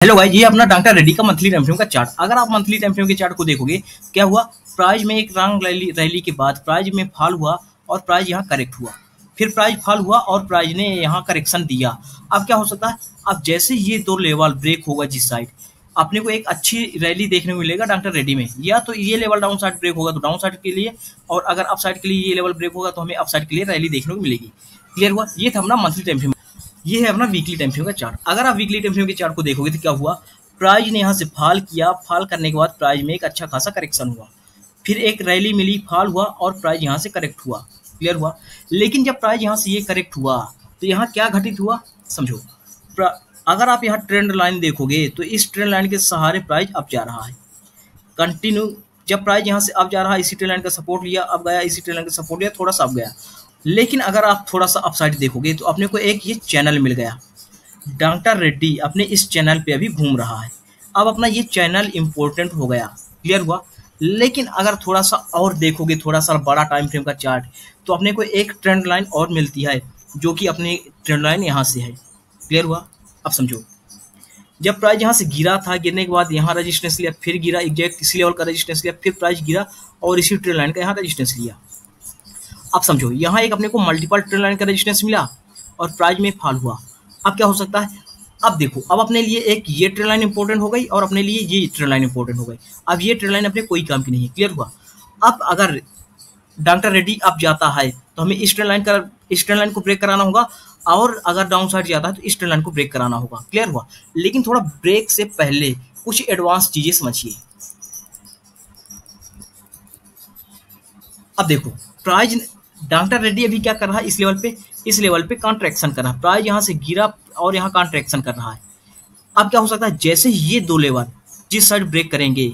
Hello भाई, ये अपना डॉक्टर रेड्डी का मंथली टाइम फ्रेम का चार्ट। अगर आप मंथली टाइम फ्रेम के चार्ट को देखोगे, क्या हुआ, प्राइस में एक रंग रैली के बाद प्राइस में फॉल हुआ और प्राइस यहाँ करेक्ट हुआ, फिर प्राइस फॉल हुआ और प्राइस ने यहाँ करेक्शन दिया। अब क्या हो सकता है, अब जैसे ये दो लेवल ब्रेक होगा जिस साइड, अपने को एक अच्छी रैली देखने को मिलेगा डॉक्टर रेड्डी में। या तो ये लेवल डाउन साइड ब्रेक होगा तो डाउन साइड के लिए, और अगर अप साइड के लिए ये लेवल ब्रेक होगा तो हमें अप साइड के लिए रैली देखने को मिलेगी। क्लियर हुआ, ये था अपना मंथली टाइम फ्रेम। ये है अपना वीकली टाइम फ्रेम का चार्ट। अगर आप वीकली टाइम फ्रेम के चार्ट को देखोगे तो क्या हुआ, प्राइस ने यहाँ से फॉल किया, फॉल करने के बाद प्राइस में एक अच्छा खासा करेक्शन हुआ, फिर एक रैली मिली, फॉल हुआ और प्राइस यहाँ से करेक्ट हुआ। क्लियर हुआ, लेकिन जब प्राइस यहाँ से ये करेक्ट हुआ तो यहाँ क्या घटित हुआ समझो। अगर आप यहाँ ट्रेंड लाइन देखोगे तो इस ट्रेंड लाइन के सहारे प्राइस अप जा रहा है कंटिन्यू। जब प्राइस यहाँ से अप जा रहा है, इसी ट्रेंड लाइन का सपोर्ट लिया, अब गया, इसी ट्रेंड लाइन का सपोर्ट लिया, थोड़ा सा अप गया। लेकिन अगर आप थोड़ा सा अपसाइड देखोगे तो अपने को एक ये चैनल मिल गया। डॉक्टर रेड्डी अपने इस चैनल पे अभी घूम रहा है। अब अपना ये चैनल इंपॉर्टेंट हो गया। क्लियर हुआ, लेकिन अगर थोड़ा सा और देखोगे, थोड़ा सा बड़ा टाइम फ्रेम का चार्ट, तो अपने को एक ट्रेंड लाइन और मिलती है जो कि अपनी ट्रेंड लाइन यहाँ से है। क्लियर हुआ, अब समझो, जब प्राइस यहाँ से गिरा था, गिरने के बाद यहाँ रजिस्टेंस लिया, फिर गिरा, एग्जैक्ट इसी लेवल का रजिस्टेंस लिया, फिर प्राइस गिरा और इसी ट्रेंड लाइन का यहाँ रजिस्टेंस लिया। अब समझो, यहाँ एक अपने को मल्टीपल ट्रेंड लाइन का रेजिस्टेंस मिला और प्राइस में फॉल हुआ। अब क्या हो सकता है, अब देखो, अब अपने लिए एक ये ट्रेंड लाइन इंपॉर्टेंट हो गई और अपने लिए ये ट्रेंड लाइन इंपॉर्टेंट हो गई। अब ये ट्रेंड लाइन अपने कोई काम की नहीं है। क्लियर हुआ, अब अगर डॉक्टर रेड्डी अप जाता है तो हमें इस ट्रेंड लाइन को ब्रेक कराना होगा, और अगर डाउन साइड जाता है तो इस ट्रेंड लाइन को ब्रेक कराना होगा। क्लियर हुआ, लेकिन थोड़ा ब्रेक से पहले कुछ एडवांस चीजें समझिए। अब देखो, प्राइस डॉक्टर रेड्डी अभी क्या कर रहा है, इस लेवल पे कॉन्ट्रैक्शन कर रहा है। प्राइस यहाँ से गिरा और यहाँ कॉन्ट्रैक्शन कर रहा है। अब क्या हो सकता है, जैसे ये दो लेवल जिस साइड ब्रेक करेंगे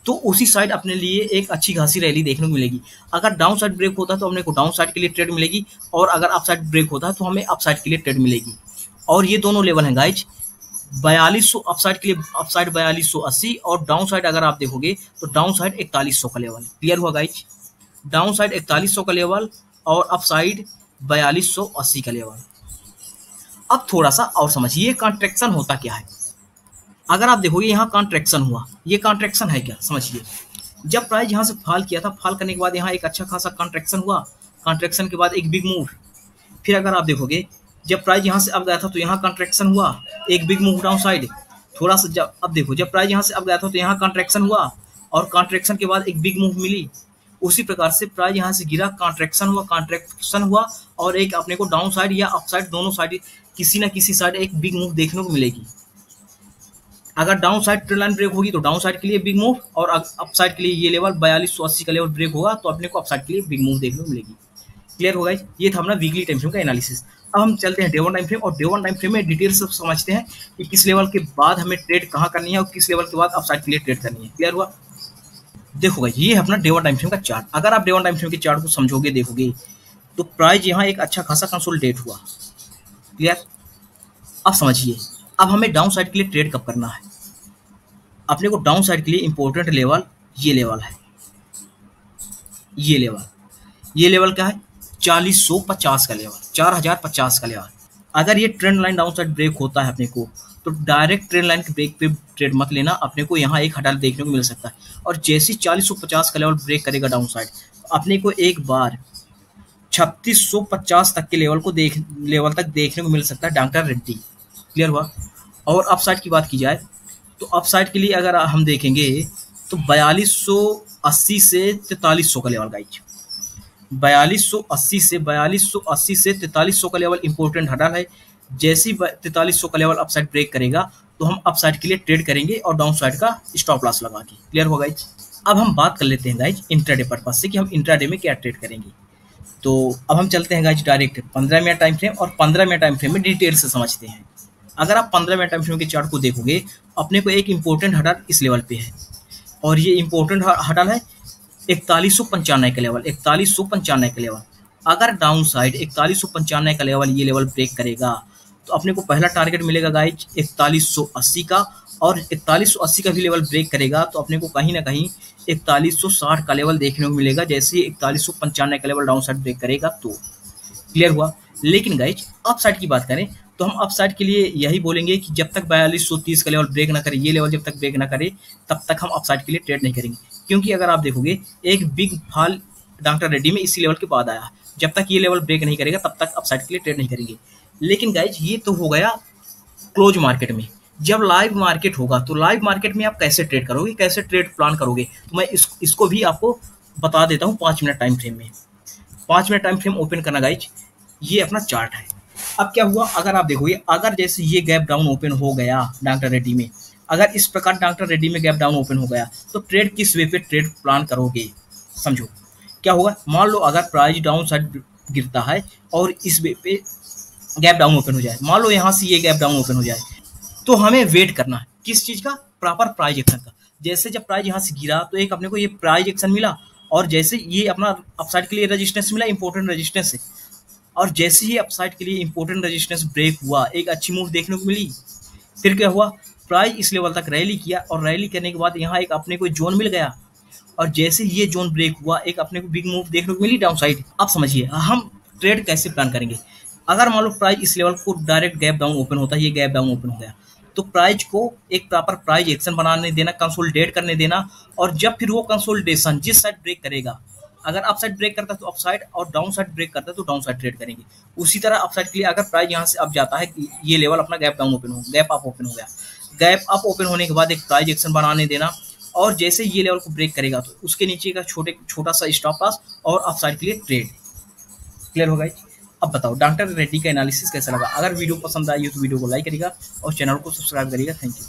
तो उसी साइड अपने लिए एक अच्छी खासी रैली देखने को मिलेगी। अगर डाउन साइड ब्रेक होता है तो अपने को डाउन साइड के लिए ट्रेड मिलेगी, और अगर अप साइड ब्रेक होता है तो हमें अप साइड के लिए ट्रेड मिलेगी। और ये दोनों लेवल हैं गाइज, 4200 अप साइड के लिए, अप साइड 4280, और डाउन साइड अगर आप देखोगे तो डाउन साइड 4100 का लेवल। क्लियर हुआ गाइज, डाउन साइड 4100 का लेवल और अप साइड 4280 का लेवल। अब थोड़ा सा और समझिए, कॉन्ट्रैक्शन होता क्या है। अगर आप देखोगे यहाँ कॉन्ट्रैक्शन हुआ, ये कॉन्ट्रैक्शन है क्या समझिए। जब प्राइस यहाँ से फॉल किया था, फॉल करने के बाद यहाँ एक अच्छा खासा कॉन्ट्रैक्शन हुआ, कॉन्ट्रैक्शन के बाद एक बिग मूव। फिर अगर आप देखोगे, जब प्राइस यहाँ से अब गया था तो यहाँ कॉन्ट्रैक्शन हुआ, एक बिग मूव डाउन साइड थोड़ा सा। जब अब देखो, जब प्राइस यहाँ से अब गया था तो यहाँ कॉन्ट्रैक्शन हुआ, और कॉन्ट्रैक्शन के बाद एक बिग मूव मिली। उसी प्रकार से प्राइस यहाँ से गिरा, कॉन्ट्रैक्शन हुआ और एक अपने को डाउन साइड या अप साइड, दोनों साइड किसी ना किसी साइड एक बिग मूव देखने को मिलेगी। अगर down side trend line break होगी तो डाउन साइड के लिए बिग मूव, और अप साइड के लिए ये लेवल 4280 का लेवल ब्रेक होगा तो अपने को अप साइड के लिए बिग मूव देखने को मिलेगी। क्लियर होगा, ये था अपना वीकली टाइम फ्रेम का एनालिसिस। अब हम चलते हैं डे वन टाइम फ्रेम, और डे वन टाइम फ्रेम में डिटेल से समझते हैं कि किस लेवल के बाद हमें ट्रेड कहाँ करनी है और किस लेवल के बाद अप साइड के लिए ट्रेड करनी है। क्लियर हुआ, देखो भाई, ये है अपना डे वन टाइम फ्रेम का चार्ट। अगर आप डे वन टाइम फ्रेम के चार्ट को समझोगे, देखोगे तो प्राइस यहाँ एक अच्छा खासा कंसोलिडेट हुआ। क्लियर, अब समझिए, अब हमें डाउन साइड के लिए ट्रेड कब करना है। अपने को डाउन साइड के लिए इंपॉर्टेंट लेवल ये लेवल है, ये लेवल क्या है, 4050 का लेवल, 4050 का लेवल। अगर ये trend line down side break होता है अपने को, तो डायरेक्ट ट्रेंड लाइन के ब्रेक पे ट्रेड मत लेना, अपने को यहाँ एक हटा देखने को मिल सकता है। और जैसे 4050 का लेवल ब्रेक करेगा डाउन साइड, अपने को एक बार 3650 तक के लेवल तक देखने को मिल सकता है डॉक्टर रेड्डी। क्लियर हुआ, और अप साइड की बात की जाए तो अप साइड के लिए अगर हम देखेंगे तो 4280 से 4300 का लेवल गाइज, 4280 से 4300 का लेवल इंपॉर्टेंट हडल है। जैसे ही 4300 का लेवल अप साइड ब्रेक करेगा तो हम अप साइड के लिए ट्रेड करेंगे और डाउन साइड का स्टॉप लॉस लगा के। क्लियर होगा गाइज, अब हम बात कर लेते हैं गाइज इंट्राडे पर्पज से कि हम इंट्राडे में क्या ट्रेड करेंगे। तो अब हम चलते हैं guys direct 15 minute time frame, और 15 मिनट टाइम फ्रेम में डिटेल से समझते हैं। अगर आप 15 मिनट टाइम फ्रेम के चार्ट को देखोगे, अपने को एक इंपॉर्टेंट हडल इस लेवल पे है, और ये इंपॉर्टेंट हडल है 4195 का लेवल, 4195 का लेवल। अगर डाउन साइड 4195 का लेवल, ये लेवल ब्रेक करेगा तो अपने को पहला टारगेट मिलेगा गाइज 4180 का, और 4180 का भी लेवल ब्रेक करेगा तो अपने को कहीं ना कहीं 4160 का लेवल देखने को मिलेगा, जैसे 4195 का लेवल डाउन साइड ब्रेक करेगा तो। क्लियर हुआ, लेकिन गाइज अप साइड की बात करें तो हम अपसाइड के लिए यही बोलेंगे कि जब तक 4230 का लेवल ब्रेक ना करे, ये लेवल जब तक ब्रेक ना करे तब तक हम अपसाइड के लिए ट्रेड नहीं करेंगे। क्योंकि अगर आप देखोगे एक बिग फॉल डॉक्टर रेड्डी में इसी लेवल के बाद आया, जब तक ये लेवल ब्रेक नहीं करेगा तब तक अपसाइड के लिए ट्रेड नहीं करेंगे। लेकिन गाइज ये तो हो गया क्लोज मार्केट में। जब लाइव मार्केट होगा तो लाइव मार्केट में आप कैसे ट्रेड करोगे, कैसे ट्रेड प्लान करोगे, तो मैं इसको भी आपको बता देता हूँ 5 मिनट टाइम फ्रेम में। 5 मिनट टाइम फ्रेम ओपन करना गाइज, ये अपना चार्ट है। अब क्या हुआ, अगर आप देखोगे, अगर जैसे ये गैप डाउन ओपन हो गया डॉक्टर रेड्डी में, अगर इस प्रकार डॉक्टर रेड्डी में गैप डाउन ओपन हो गया तो ट्रेड किस वे पे ट्रेड प्लान करोगे, समझो क्या होगा। मान लो अगर प्राइस डाउन साइड गिरता है और इस वे पे गैप डाउन ओपन हो जाए, मान लो यहाँ से ये गैप डाउन ओपन हो जाए, तो हमें वेट करना है किस चीज़ का, प्रॉपर प्राइस एक्शन का। जैसे जब प्राइस यहाँ से गिरा तो एक अपने को ये प्राइस एक्शन मिला, और जैसे ये अपना अपसाइड के लिए रेजिस्टेंस मिला, इंपॉर्टेंट रेजिस्टेंस है, और जैसे ही अपसाइड के लिए इंपॉर्टेंट रेजिस्टेंस ब्रेक हुआ, एक अच्छी मूव देखने को मिली। फिर क्या हुआ, प्राइस इस लेवल तक रैली किया, और रैली करने के बाद यहाँ एक अपने को जोन मिल गया, और जैसे ये जोन ब्रेक हुआ एक अपने को बिग मूव देखने को मिली डाउन साइड। अब समझिए हम ट्रेड कैसे प्लान करेंगे। अगर मान लो प्राइस इस लेवल को डायरेक्ट गैप डाउन ओपन होता है, ये गैप डाउन ओपन हो गया, तो प्राइस को एक प्रॉपर प्राइस एक्शन बनाने देना, कंसोलिडेट करने देना, और जब फिर वो कंसोलिडेशन जिस साइड ब्रेक करेगा, अगर अप साइड ब्रेक करता है तो अप साइड, और डाउन साइड ब्रेक करता है तो डाउन साइड ट्रेड करेंगे। उसी तरह अप साइड के लिए अगर प्राइस यहाँ से अब जाता है कि ये लेवल अपना गैप डाउन ओपन हो, गैप अप ओपन हो गया, गैप अप ओपन होने के बाद एक प्राइस एक्शन बनाने देना, और जैसे ये लेवल को ब्रेक करेगा तो उसके नीचे का छोटा सा स्टॉप लॉस और अप साइड के लिए ट्रेड। क्लियर होगा। अब बताओ डॉक्टर रेड्डी का एनालिसिस कैसा लगा। अगर वीडियो पसंद आई हो तो वीडियो को लाइक करिएगा और चैनल को सब्सक्राइब करिएगा। Thank you.